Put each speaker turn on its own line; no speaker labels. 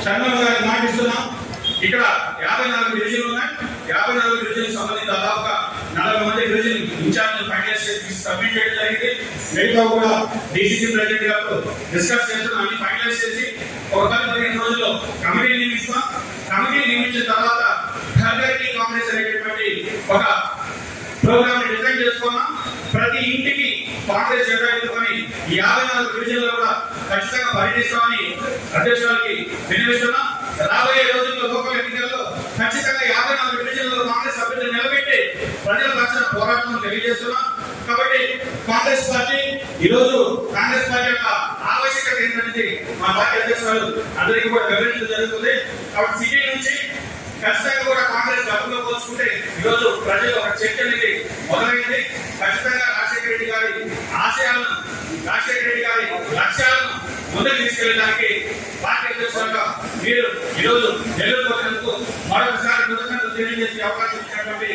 షణ్ముఖ గారికి మాటిస్తున్నాం. ఇక్కడ 54 డివిజన్లు ఉన్నాయి. 54 డివిజన్లకు సంబంధించి దాదాపుగా 40 మంది డివిజన్ ఇన్ఛార్జ్ ఫైనలైజ్ చేసి సబ్మిట్ చేయడం జరిగింది. మిగతా కూడా డీసీసీ ప్రెసిడెంట్ గారితో డిస్కస్ చేస్తున్నాం. అన్ని ఫైనలైజ్ చేసి ఒక 15 రోజుల్లో కమిటీ నియమిస్తాం. కమిటీ నియమించిన తర్వాత ఘర్ఘర్కి కాంగ్రెస్ అనేటటువంటి ఒక ప్రోగ్రామ్ ని డిజైన్ చేసుకున్నాం. ప్రతి ఇంటికి కాంగ్రెస్ జెండా ఎత్తుకొని 54 డివిజన్లు కూడా ఖచ్చితంగా పర్యటిస్తామని అధ్యక్షులకి వినిపిస్తున్నాం. రాబోయే రోజుల్లో లోకల్ ఎన్నికల్లో ఖచ్చితంగా 54 డివిజన్లలో కాంగ్రెస్ అభ్యర్థులు నిలబెట్టి ప్రజల పక్షాన పోరాటం తెలియజేస్తున్నాం. కాబట్టి కాంగ్రెస్ పార్టీ ఈరోజు కాంగ్రెస్ పార్టీ యొక్క ఆవశ్యకత ఏంటనేది మా పార్టీ అధ్యక్షులు అందరికీ కూడా వివరించడం జరుగుతుంది. కాబట్టి సిటీ నుంచి ఖచ్చితంగా కూడా కాంగ్రెస్ డబ్బులో పోల్చుకుంటే ఈరోజు ప్రజలు ఒక చర్చ అనేది మొదలైంది. ఖచ్చితంగా రాజశేఖర రెడ్డి గారి ఆశయాలను, రాజశేఖర రెడ్డి గారి లక్ష్యాలను ముందుకు తీసుకెళ్ళడానికి పార్టీ అధ్యక్షులుగా మీరు ఈరోజు నెల్లూరు మరొకసారి కృతజ్ఞతలు తెలియజేసే అవకాశం ఇచ్చినటువంటి